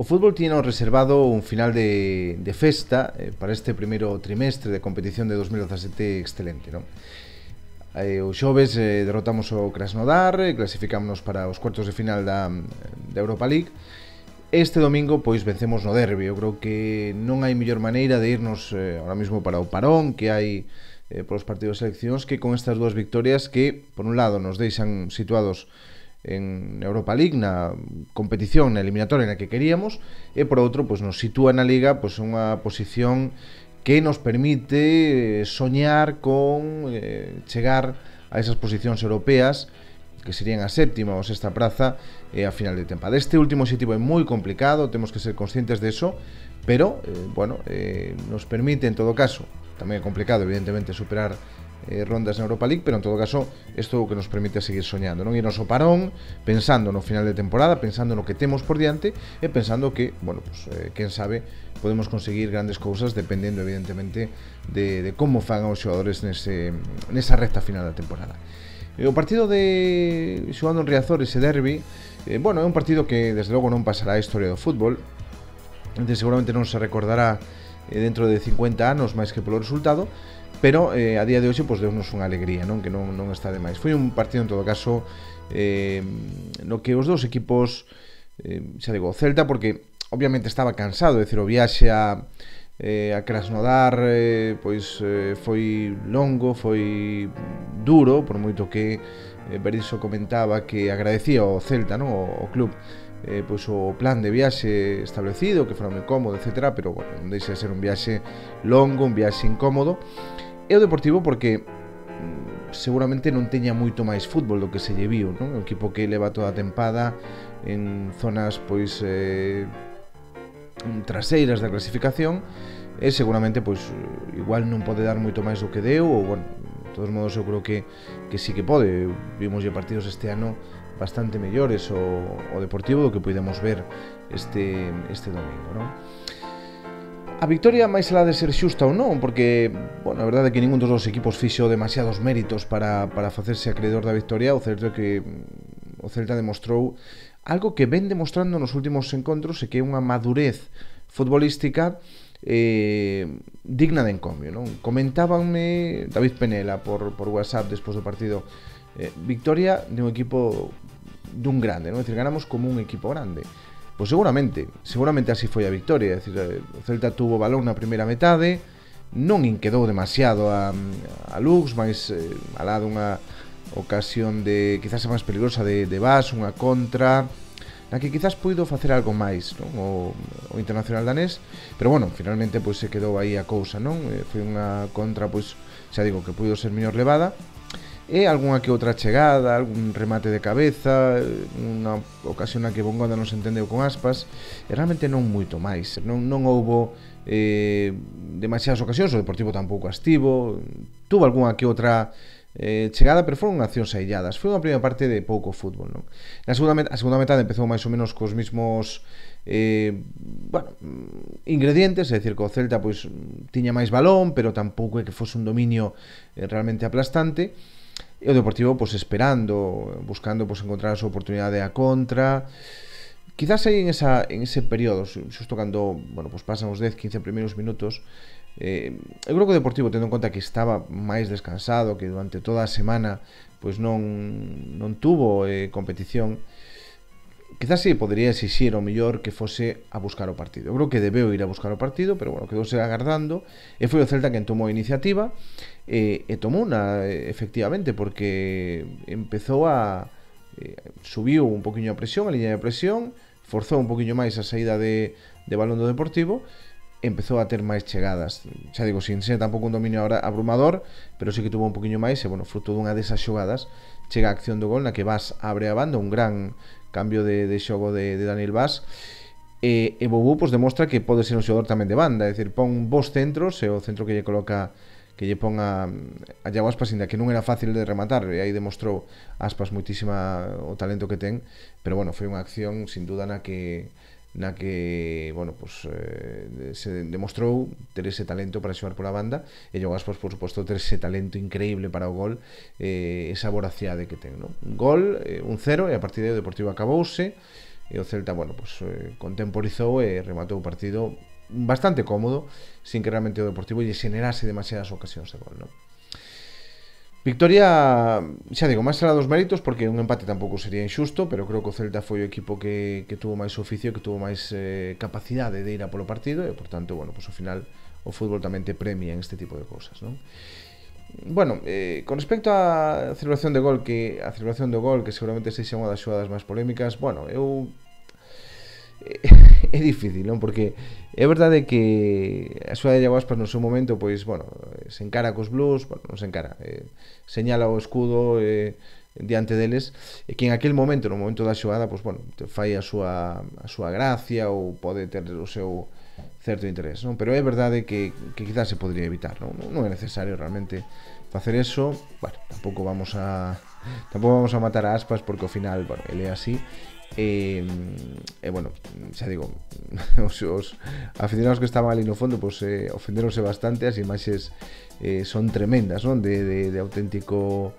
fútbol tiene reservado un final de festa para este primeiro trimestre de competición de 2017 excelente, non? O xoves derrotamos o Krasnodar, clasificámonos para os cuartos de final da Europa League. Este domingo pois vencemos no derbi. Eu creo que non hai mellor maneira de irnos ahora mismo para o parón que hai polos partidos de seleccións que con estas dúas victorias que, por un lado, nos deixan situados en Europa League, na competición, na eliminatoria na que queríamos, e por outro, pois, nos sitúa na Liga pois, unha posición que nos permite soñar con chegar a esas posicións europeas que serían a séptima ou sexta praza a final de tempada. Este último objetivo é moi complicado, temos que ser conscientes de eso, pero, nos permite, en todo caso, tamén é complicado, evidentemente, superar rondas na Europa League, pero en todo caso isto é o que nos permite seguir soñando, non irnos ao parón pensando no final de temporada, pensando no que temos por diante e pensando que, quen sabe, podemos conseguir grandes cousas dependendo evidentemente de como fan os xogadores nesa recta final da temporada. O partido de xogando en Riazor, ese derbi, é un partido que desde logo non pasará a historia do fútbol, seguramente non se recordará dentro de 50 anos máis que polo resultado, pero a día de hoxe pois deunos unha alegría, non? Que non está de máis. Foi un partido en todo caso no que os dous equipos, xa digo, o Celta porque obviamente estaba cansado, é dicir, o viaxe a Krasnodar foi longo, foi duro, por moito que Berizzo comentaba que agradecía ao Celta, non? O club pois o plan de viaxe establecido, que fora moi cómodo, etc. Pero non deixa de ser un viaxe longo, un viaxe incómodo. E o Deportivo porque seguramente non teña moito máis fútbol do que se lle viu, non? O equipo que leva toda a tempada en zonas pois traseiras da clasificación e seguramente pois igual non pode dar moito máis do que deu ou de todos modos eu creo que sí que pode. Vimos partidos este ano bastante mellores o Deportivo do que podemos ver este domingo, non? A victoria máis alá de ser xusta ou non, porque, a verdade é que ningún dos dos equipos fixo demasiados méritos para facerse acreedor da victoria. O certo é que o Celta demostrou algo que ven demostrando nos últimos encontros e que é unha madurez futbolística digna de encomio, non? Comentábanme David Penela por WhatsApp despois do partido, victoria de un equipo dun grande, non? É dicir, ganamos como un equipo grande. Pois seguramente así foi a victoria. É dicir, o Celta tuvo balón na primeira metade, non inquedou demasiado a Lux, máis alá dunha ocasión de quizás a máis peligrosa de Bas, unha contra na que quizás puido facer algo máis, non? O internacional danés, pero finalmente pois se quedou aí a cousa, non? Foi unha contra, pois xa digo, que puido ser mellor levada. E algunha que outra chegada, algún remate de cabeza, unha ocasión na que Bongonda non se entendeu con Aspas, e realmente non moito máis. Non houbo demasiadas ocasións, o Deportivo tampouco as tivo, tuvo algunha que outra chegada, pero foron accións ailladas. Foi unha primeira parte de pouco fútbol, non? A segunda metade empezou máis ou menos cos mismos ingredientes, é dicir, que o Celta pois tiña máis balón, pero tampouco é que fose un dominio realmente aplastante. E o Deportivo pois esperando, buscando pois encontrar a súa oportunidade a contra. Quizás aí en ese período, xusto cando, pois pasan os 10-15 primeiros minutos, eu creo que o Deportivo, tendo en conta que estaba máis descansado, que durante toda a semana pois non tuvo competición, quizás sí podería exixir o mellor que fose a buscar o partido. Eu creo que debeu ir a buscar o partido, pero quedouse agardando e foi o Celta quen tomou a iniciativa e tomou efectivamente, porque empezou subiu un poquinho a presión, a liña de presión, forzou un poquinho máis a saída de balón do Deportivo, empezou a ter máis chegadas, xa digo, sin ser tampouco un dominio abrumador, pero sí que tuvo un poquinho máis e, fruto dunha desas xogadas chega a acción do gol na que Bas abre a banda, un gran cambio de xogo de Daniel Bas, e Bobú pois demostra que pode ser un xogador tamén de banda, é dicir, pon bons centros e o centro que lle coloca, que lle pon a Iago Aspas, ainda que non era fácil de rematar, e aí demostrou Aspas moitísima o talento que ten, pero foi unha acción sin duda na que se demostrou ter ese talento para xogar pola banda, e Iago Aspas, por suposto, ter ese talento increíble para o gol, esa voracidade que ten, non? Gol, 1-0, e a partir de aí o Deportivo acabouse, e o Celta, bueno, pues, contemporizou e rematou o partido bastante cómodo, sin que realmente o Deportivo lle xenerase demasiadas ocasións de gol, non? Victoria, xa digo, máis alá dos méritos, porque un empate tampouco sería injusto, pero creo que o Celta foi o equipo que tuvo máis oficio, que tuvo máis capacidade de ir a polo partido, e, por tanto, bueno, pues ao final o fútbol tamén te premia en este tipo de cousas, non? Bueno, con respecto á celebración de gol, a celebración do gol, que seguramente sexa unha das xogadas máis polémicas, bueno, é difícil, non? Porque é verdade que a xogada de Iago Aspas no seu momento, pois, bueno, se encara cos Blues, bueno, non se encara, señala o escudo diante deles, e que en aquel momento, no momento da xogada, pois, bueno, fai a súa gracia ou pode ter o seu certo interés, non? Pero é verdade que quizás se podría evitar, non? Non é necesario realmente facer eso. Bueno, tampouco vamos a matar a Aspas, porque ao final, bueno, ele é así. Bueno, xa digo, os aficionados que estaban ali no fondo, pues, ofenderonse bastante. As imaxes son tremendas, non? De auténtico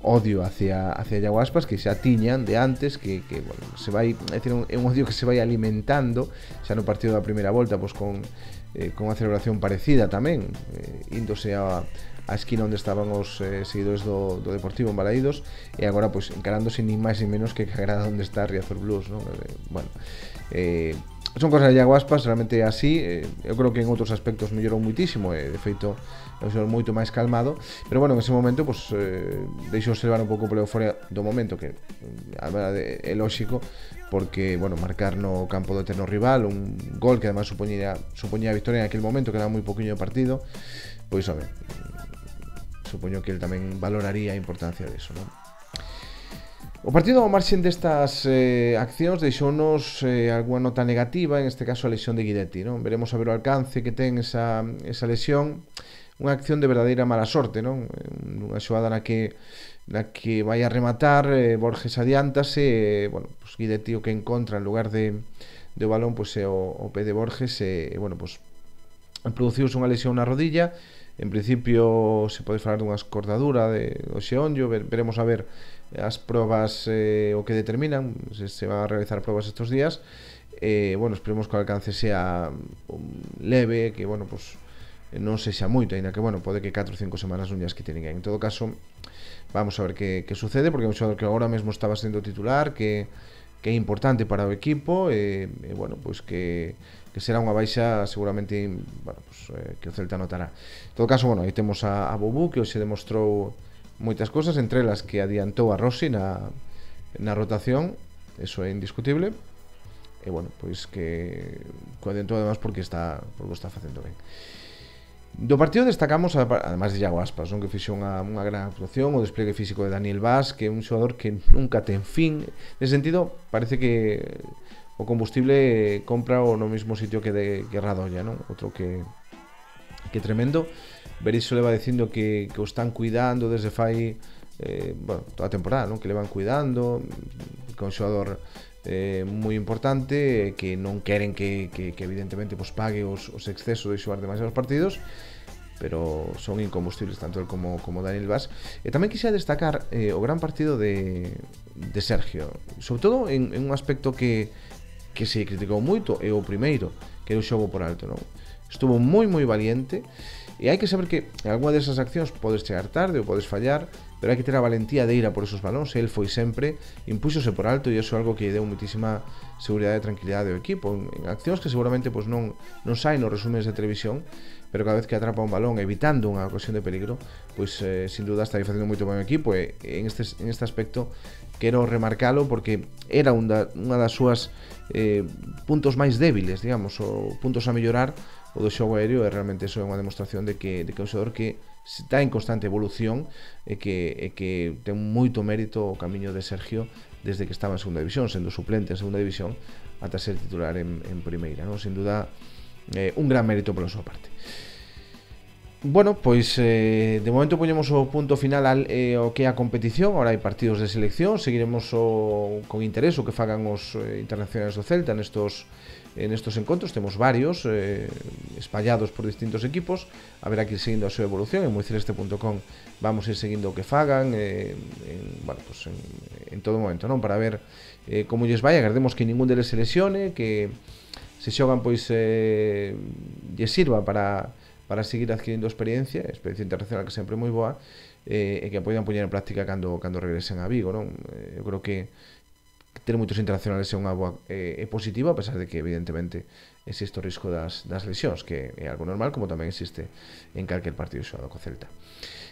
odio hacia Iago Aspas, que xa tiñan de antes, que bueno, se vai, é dicir, é un odio que se vai alimentando xa no partido da primeira volta, pues, con unha celebración parecida tamén, índose a esquina onde estaban os seguidores do Deportivo en Balaídos, e agora, pois, encarándose nin máis nin menos que a grada onde está Riazor Blues, non? Bueno, son cosas de Iago Aspas, realmente é así. Eu creo que en outros aspectos mellorou muitísimo, de feito é un xogador moito máis calmado, pero bueno, en ese momento, pois, deixouse levar un pouco polo fora do momento, que a verdade é lóxico, porque, bueno, marcar no campo do eterno rival un gol que además supoñía a victoria en aquel momento, que era moi poquinho de partido, pois, home, supoño que el tamén valoraría a importancia deso, non? O partido, ao marxen destas accións, deixounos algunha nota negativa, en este caso a lesión de Guidetti, non? Veremos a ver o alcance que ten esa lesión. Unha acción de verdadeira mala sorte, non? Unha xogada na que vai a rematar, Borges adiántase, bueno, pues Guidetti o que encontra en lugar de balón, pues é o pé de Borges, bueno, pues produciuse unha lesión na rodilla. En principio se pode falar dunha escordadura do xeonllo. Veremos a ver as probas o que determinan, se van a realizar probas estes días. Bueno, esperemos que o alcance sea leve, que, bueno, pues non sexa moito, aínda que, bueno, pode que 4 ou 5 semanas non llas quite ninguén. En todo caso, vamos a ver que sucede, porque é un xogador que agora mesmo estaba sendo titular, que é importante para o equipo, bueno, pois que será unha baixa seguramente, bueno, pues, que o Celta notará. En todo caso, bueno, aí temos a Bobú, que hoxe demostrou moitas cosas, entre elas que adiantou a Rossi na rotación, eso é indiscutible, e, bueno, pois que adiantou además porque o está facendo ben. Do partido destacamos, además de Iago Aspas, non? Que fixo unha gran actuación, o despliegue físico de Daniel Vaz, que é un xogador que nunca ten fin. Nese sentido, parece que o combustible compra no mesmo sitio que Radolla, non? Outro que tremendo. Berizzo le va dicindo que o están cuidando desde fai, bueno, toda a temporada, non? Que le van cuidando, que é un xogador moi importante, que non queren que evidentemente, pues, pague os excesos de xogar demasiados partidos, pero son incombustibles tanto el como Daniel Vaz. E tamén quixera destacar o gran partido de Sergio, sobre todo en un aspecto que se criticou moito, é o primeiro, que era o xogo por alto, non? Estuvo moi valiente, e hai que saber que en algunha desas accións podes chegar tarde ou podes fallar, pero hai que ter a valentía de ir a por esos balóns. El foi sempre, impúxose por alto, e iso é algo que deu muitísima seguridade e tranquilidade ao equipo en accións que seguramente, pues, non saen nos resúmenes de televisión, pero cada vez que atrapa un balón evitando unha ocasión de peligro, pois, sin duda está facendo moito ben o equipo. E en este aspecto quero remarcalo, porque era unha das súas puntos máis débiles, digamos, ou puntos a mellorar, o do xogo aéreo, e realmente eso é unha demostración de que é un xogador que está en constante evolución, e que ten moito mérito o camiño de Sergio desde que estaba en segunda división, sendo suplente en segunda división, ata ser titular en primeira, non? Sin duda, un gran mérito pola súa parte. Bueno, pois de momento poñemos o punto final ao que é a competición. Ahora hai partidos de selección, seguiremos con interés o que fagan os internacionales do Celta nestos nestos encontros, temos varios espallados por distintos equipos, haberá que ir seguindo a súa evolución. En moiceleste.com vamos a ir seguindo o que fagan en todo momento, non? Para ver como lles vai. Agardemos que ningún deles se lesione, que se xogan pois lle sirva para seguir adquirindo experiencia internacional, que sempre é moi boa, e que a poidan poñer en práctica cando regresen a Vigo, non? Eu creo que ter moitos internacionales é unha boa positiva, a pesar de que evidentemente existe o risco das lesións, que é algo normal, como tamén existe en calquer partido xogado co Celta.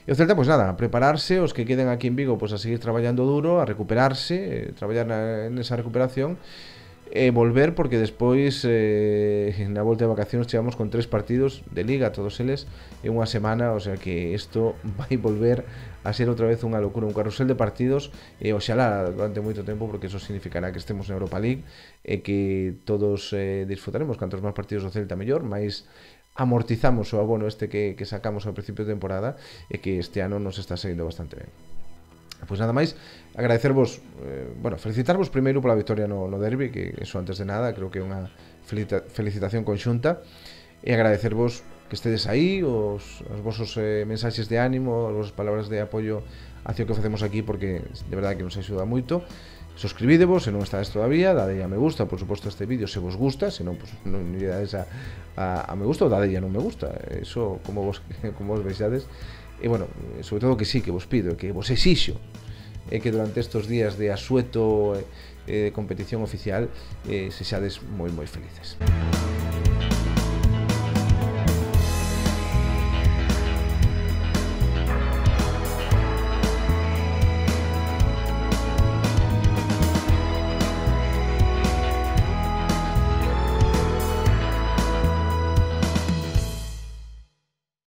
E o Celta, pois nada, a prepararse, os que queden aquí en Vigo, pois a seguir traballando duro, a recuperarse, traballar nesa recuperación, e volver, porque despois na volta de vacacións chegamos con 3 partidos de Liga, todos eles en unha semana, o sea que isto vai volver a ser outra vez unha locura, un carrusel de partidos, e oxalá durante moito tempo, porque eso significará que estemos na Europa League e que todos disfrutaremos. Cantos máis partidos do Celta mellor, máis amortizamos o abono este que sacamos ao principio de temporada, e que este ano nos está saindo bastante ben. Pois nada máis, agradecervos, felicitarvos primeiro pola victoria no derbi, que eso antes de nada, creo que é unha felicitación conxunta, e agradecervos que estedes aí, os vosos mensaxes de ánimo, as vosas palabras de apoio hacia o que facemos aquí, porque de verdade que nos axuda moito. Suscribidevos se non estades todavía, dadelle a me gusta, por suposto, a este vídeo se vos gusta, se non, pues, non dades a me gusta, ou dadelle a non me gusta, eso como vos vexades. E bueno, sobre todo que sí, que vos pido, que vos exixo, que durante estes días de asueto de competición oficial sexades moi felices.